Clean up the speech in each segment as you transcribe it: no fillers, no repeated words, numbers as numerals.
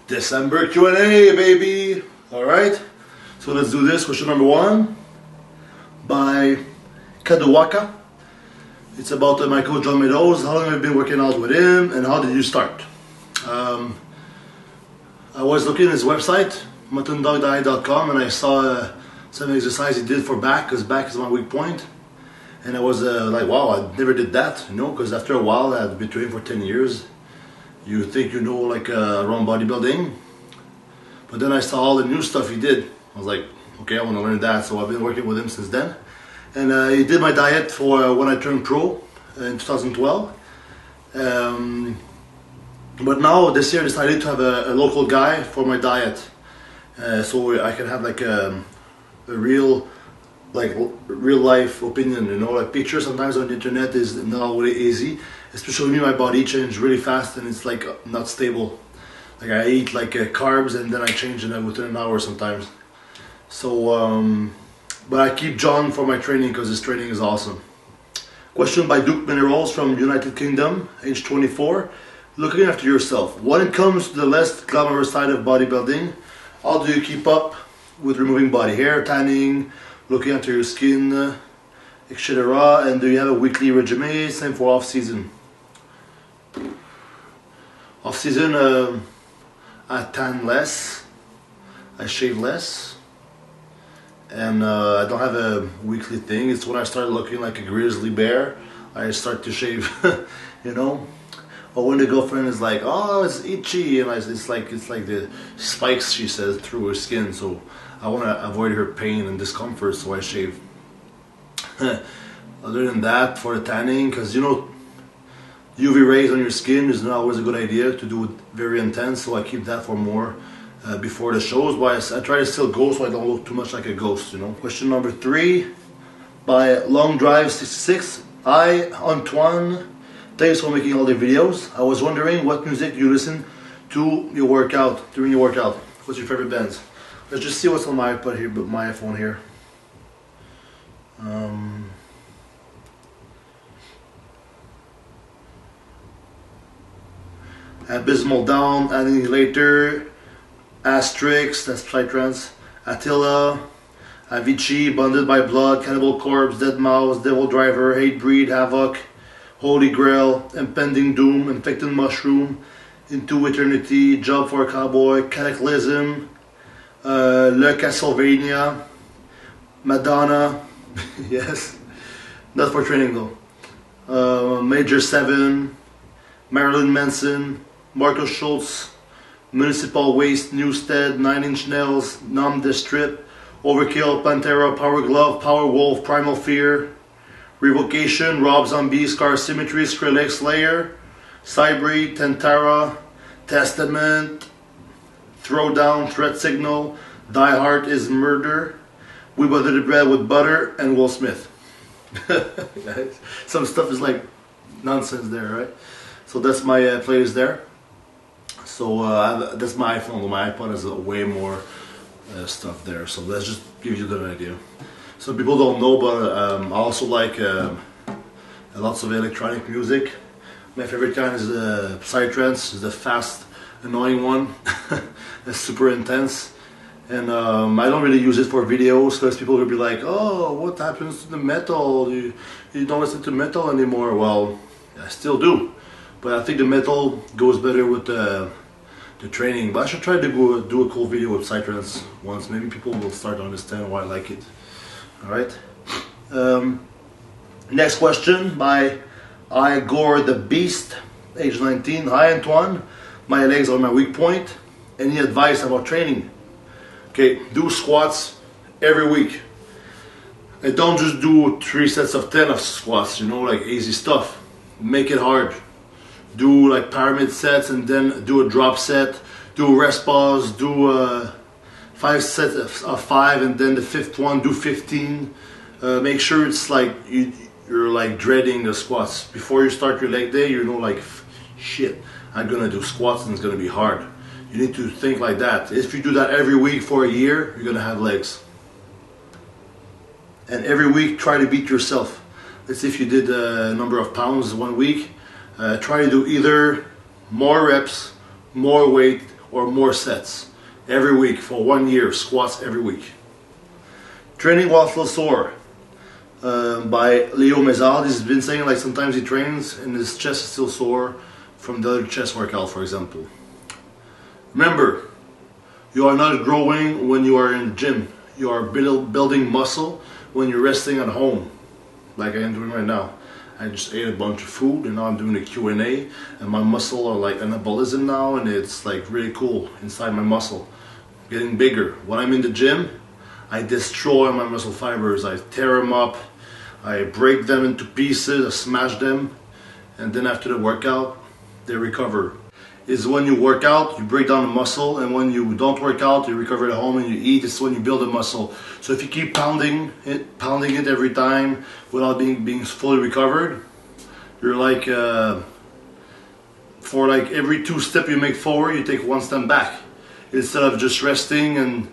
December Q&A, baby. All right, so let's do this. Question number 1 by Kaduwaka. It's about my coach John Meadows. How long have you been working out with him, and how did you start? I was looking at his website, muttondogdiet.com, and I saw some exercise he did for back, because back is my weak point. And I was like, wow, I never did that, you know, because after a while, I've been training for 10 years. You think you know, like, around bodybuilding. But then I saw all the new stuff he did. I was like, okay, I want to learn that. So I've been working with him since then. And he did my diet for when I turned pro in 2012. But now, this year, I decided to have a local guy for my diet. So I can have like a real life opinion, you know, like pictures sometimes on the internet is not really easy, especially me. My body changed really fast and it's like not stable. Like I eat like carbs and then I change it within an hour sometimes. So but I keep John for my training because his training is awesome. Question by Duke Minerals from United Kingdom, age 24. Looking after yourself. When it comes to the less glamorous side of bodybuilding, how do you keep up with removing body hair, tanning, looking after your skin, etc.? And do you have a weekly regimen? Same for off season. Off season, I tan less, I shave less, and I don't have a weekly thing. It's when I start looking like a grizzly bear, I start to shave, you know. Or when the girlfriend is like, oh, it's itchy, and it's like the spikes, she says, through her skin. So I want to avoid her pain and discomfort, so I shave. Other than that, for the tanning, because you know, UV rays on your skin is not always a good idea to do it very intense, so I keep that for more before the shows. But I try to still go so I don't look too much like a ghost, you know. Question number 3 by Long Drive 66. Hi, Antoine. Thanks for making all the videos. I was wondering what music you listen to your workout, during your workout. What's your favorite bands? Let's just see what's on my iPod here, but my iPhone here. Abysmal Down, Annihilator, Asterix, that's Psytrance, Attila, Avicii, Bonded by Blood, Cannibal Corpse, Dead Mouse, Devil Driver, Hatebreed, Havoc, Holy Grail, Impending Doom, Infected Mushroom, Into Eternity, Job for a Cowboy, Cataclysm, Le Castlevania, Madonna, yes, not for training though, Major 7, Marilyn Manson, Marcus Schultz, Municipal Waste, Newstead, 9 Inch Nails, Numb the Strip, Overkill, Pantera, Power Glove, Power Wolf, Primal Fear, Revocation, Rob Zombie, Scar Symmetry, Skrillex, Slayer, Cybri, Tentara, Testament, Throwdown, Threat Signal, Die Hard is Murder, We Butter the Bread with Butter, and Will Smith. Some stuff is like nonsense there, right? So that's my playlist there. So that's my iPhone. My iPod has way more stuff there. So let's just give you an idea. So people don't know, but I also like lots of electronic music. My favorite kind is Psytrance, is the fast, annoying one. It's super intense. And I don't really use it for videos because people will be like, oh, what happens to the metal? You don't listen to metal anymore. Well, I still do. But I think the metal goes better with the training. But I should try to do a cool video with Psytrance once. Maybe people will start to understand why I like it. Alright. Next question by Igor the Beast, age 19. Hi Antoine, my legs are my weak point. Any advice about training? Okay, do squats every week. And don't just do 3 sets of 10 of squats, you know, like easy stuff. Make it hard. Do like pyramid sets and then do a drop set. Do rest pause, do 5 sets of 5 and then the 5th one, do 15. Make sure it's like you're like dreading the squats. Before you start your leg day, you know, like, shit, I'm gonna do squats and it's gonna be hard. You need to think like that. If you do that every week for a year, you're gonna have legs. And every week, try to beat yourself. Let's say if you did a number of pounds 1 week, try to do either more reps, more weight, or more sets every week for 1 year, squats every week. Training while still sore, by Leo Mezal. He's been saying like sometimes he trains and his chest is still sore from the other chest workout, for example. Remember, you are not growing when you are in the gym. You are building muscle when you're resting at home, like I am doing right now. I just ate a bunch of food and now I'm doing a Q&A, and my muscle are like anabolism now, and it's like really cool inside my muscle, getting bigger. When I'm in the gym, I destroy my muscle fibers. I tear them up, I break them into pieces, I smash them, and then after the workout, they recover. Is when you work out, you break down the muscle, and when you don't work out, you recover at home and you eat. It's when you build a muscle. So if you keep pounding it every time without being fully recovered, you're like, for like every 2 steps you make forward, you take 1 step back. Instead of just resting and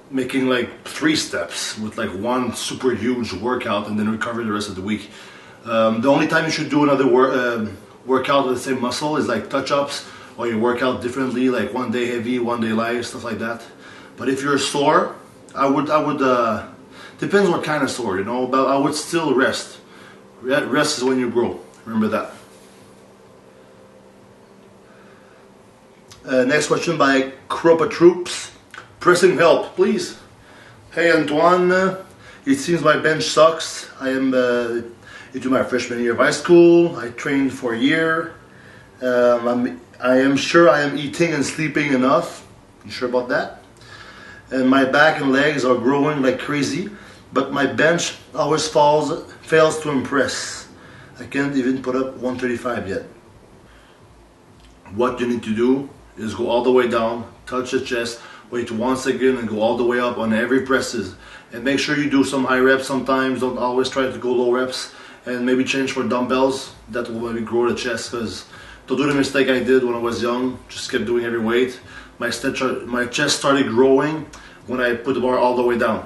making like 3 steps with like 1 super huge workout and then recover the rest of the week. The only time you should do another workout with the same muscle is like touch-ups, or you work out differently, like 1 day heavy, 1 day light, stuff like that. But if you're sore, I would depends what kind of sore, you know, but I would still rest. Rest is when you grow, remember that. Next question by Kropa Troops. Pressing help, please. Hey Antoine, it seems my bench sucks. I am into my freshman year of high school. I trained for a year. I am sure I am eating and sleeping enough. You sure about that? And my back and legs are growing like crazy, but my bench always fails to impress. I can't even put up 135 yet. What you need to do is go all the way down, touch the chest, wait 1 second and go all the way up on every presses. And make sure you do some high reps sometimes. Don't always try to go low reps, and maybe change for dumbbells. That will maybe grow the chest, because don't do the mistake I did when I was young. Just kept doing every weight. My chest started growing when I put the bar all the way down,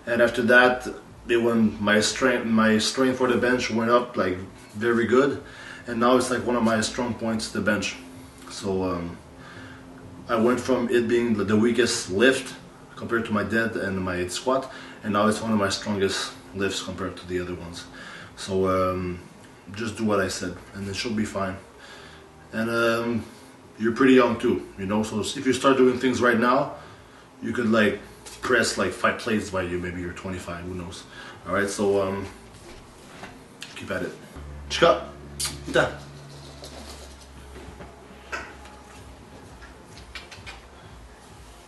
and after that, when my strength for the bench went up like very good, and now it's like one of my strong points, the bench. So I went from it being the weakest lift compared to my dead and my squat, and now it's one of my strongest lifts compared to the other ones. So just do what I said, and it should be fine. And you're pretty young too, you know, so if you start doing things right now, you could like press like 5 plates by you, maybe you're 25, who knows. Alright, so keep at it. Chica, ita.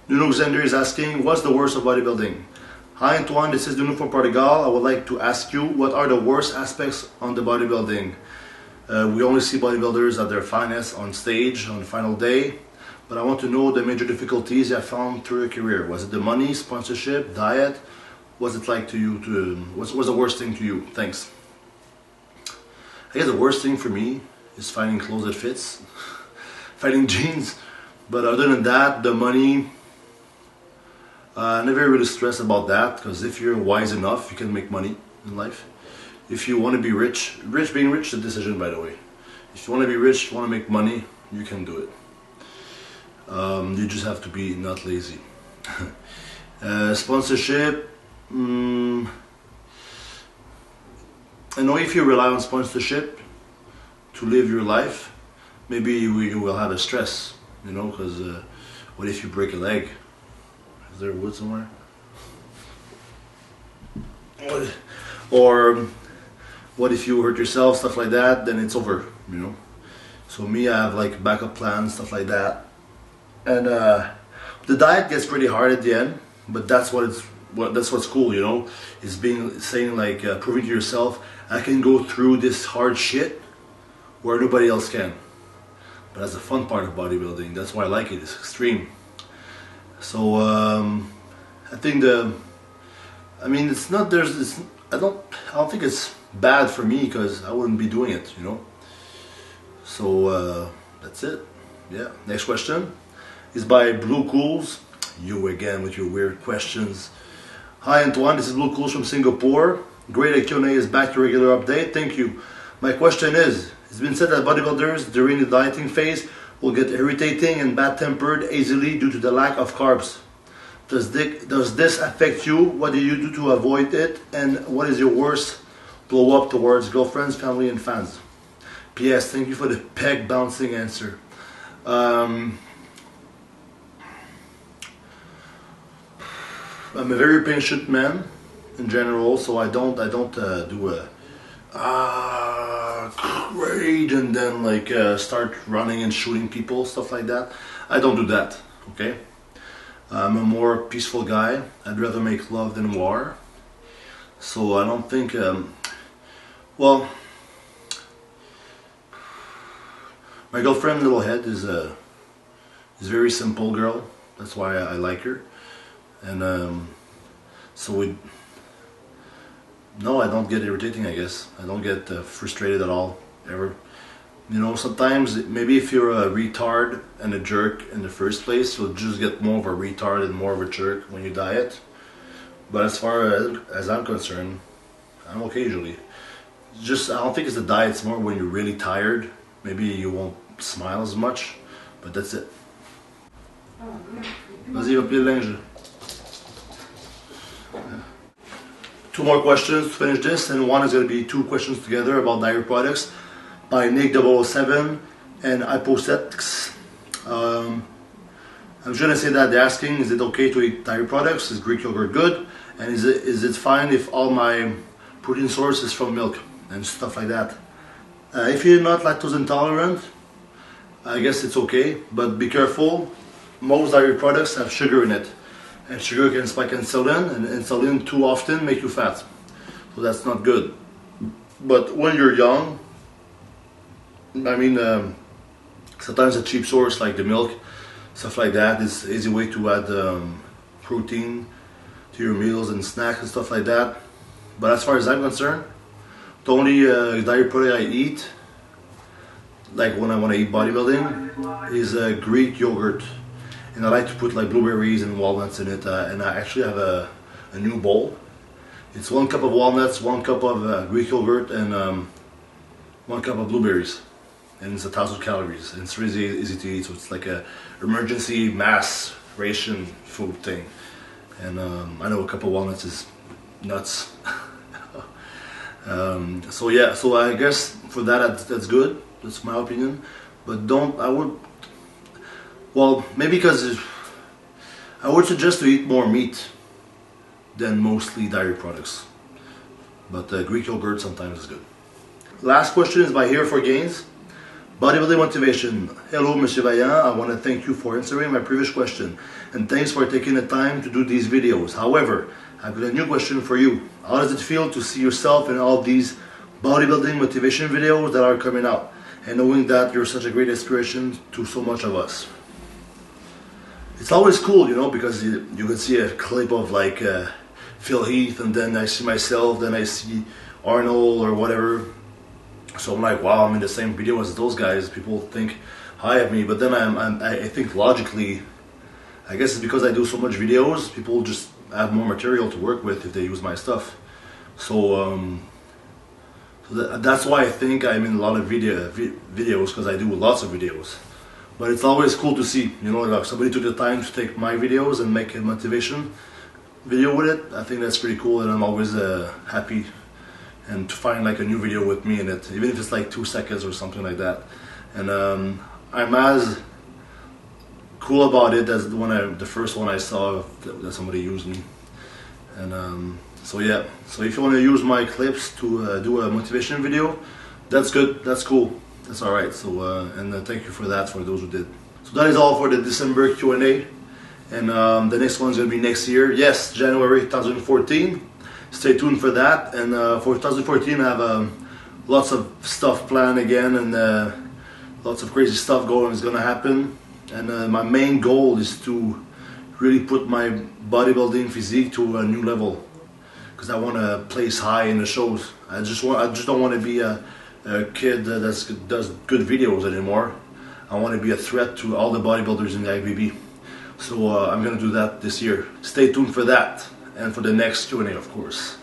Nuno Xander is asking, what's the worst of bodybuilding? Hi Antoine, this is Nuno from Portugal. I would like to ask you, what are the worst aspects on the bodybuilding? We only see bodybuilders at their finest on stage on the final day, but I want to know the major difficulties you have found through your career. Was it the money, sponsorship, diet? What's it like to you? What's the worst thing to you? Thanks. I guess the worst thing for me is finding clothes that fits, finding jeans. But other than that, the money, I never really stressed about that, because if you're wise enough, you can make money in life. If you want to be being rich is a decision, by the way. If you want to be rich, you want to make money, you can do it. You just have to be not lazy. Sponsorship, I know if you rely on sponsorship to live your life, maybe you will have a stress, you know, because what if you break a leg? Is there wood somewhere? Or what if you hurt yourself, stuff like that, then it's over, you know. So me, I have like backup plans, stuff like that. And the diet gets pretty hard at the end, but that's what's cool, you know. Is saying like proving to yourself, I can go through this hard shit where nobody else can. But that's the fun part of bodybuilding. That's why I like it. It's extreme. So I think it's not I don't think it's bad for me, because I wouldn't be doing it, you know. So that's it. Yeah. Next question is by Blue Cools. You again with your weird questions. Hi Antoine, this is Blue Cools from Singapore. Great Q&A is back to regular update. Thank you. My question is, it's been said that bodybuilders during the dieting phase will get irritating and bad-tempered easily due to the lack of carbs. Does this affect you? What do you do to avoid it? And what is your worst blow up towards girlfriends, family, and fans? P.S. Thank you for the peg bouncing answer. I'm a very patient man in general, so I don't do a great and then like start running and shooting people, stuff like that. I don't do that. Okay. I'm a more peaceful guy. I'd rather make love than war. So I don't think, well, my girlfriend, Little Head, is a very simple girl. That's why I like her. And so no, I don't get irritating, I guess. I don't get frustrated at all, ever. You know, sometimes maybe if you're a retard and a jerk in the first place, you'll just get more of a retard and more of a jerk when you diet. But as far as I'm concerned, I'm okay usually. Just, I don't think it's the diet, it's more when you're really tired. Maybe you won't smile as much, but that's it. Vas-y, va plier le linge. Two more questions to finish this, and one is going to be two questions together about dairy products by Nick007 and Hypothetics. I'm just going to say that they're asking, is it okay to eat dairy products? Is Greek yogurt good? And is it fine if all my protein source is from milk and stuff like that? If you're not lactose intolerant, I guess it's okay, but be careful. Most dairy products have sugar in it, and sugar can spike insulin, and insulin too often make you fat, so that's not good. But when you're young, I mean, sometimes a cheap source like the milk, stuff like that, is an easy way to add protein to your meals and snacks and stuff like that. But as far as I'm concerned, the only dairy product I eat, like when I want to eat bodybuilding, is Greek yogurt. And I like to put like blueberries and walnuts in it, and I actually have a new bowl. It's 1 cup of walnuts, 1 cup of Greek yogurt, and 1 cup of blueberries. And it's 1,000 calories, and it's really easy to eat, so it's like a emergency mass ration food thing. And I know a cup of walnuts is nuts. So yeah, so I guess for that that's good. That's my opinion. But well, maybe because I would suggest to eat more meat than mostly dairy products. But Greek yogurt sometimes is good. Last question is by Here for Gains. Bodybuilding motivation. Hello, Monsieur Vaillant. I want to thank you for answering my previous question, and thanks for taking the time to do these videos. However, I've got a new question for you. How does it feel to see yourself in all these bodybuilding motivation videos that are coming out, and knowing that you're such a great inspiration to so much of us? It's always cool, you know, because you can see a clip of like Phil Heath, and then I see myself, then I see Arnold or whatever. So I'm like, wow, I'm in the same video as those guys. People think high of me, but then I think logically, I guess it's because I do so much videos, people just have more material to work with if they use my stuff. So, that's why I think I'm in a lot of videos, because I do lots of videos. But it's always cool to see, you know, like somebody took the time to take my videos and make a motivation video with it. I think that's pretty cool, and I'm always happy and to find like a new video with me in it, even if it's like 2 seconds or something like that. And I'm as cool about it as the first one I saw that somebody used me. And so yeah, so if you want to use my clips to do a motivation video, that's good, that's cool, that's alright. So and thank you for that, for those who did. So that is all for the December Q&A, and the next one's going to be next year. Yes, January 2014. Stay tuned for that. And for 2014 I have lots of stuff planned again, and lots of crazy stuff is going to happen. And my main goal is to really put my bodybuilding physique to a new level, because I want to place high in the shows. I just don't want to be a kid that does good videos anymore. I want to be a threat to all the bodybuilders in the IFBB. So I'm going to do that this year. Stay tuned for that, and for the next Q&A, of course.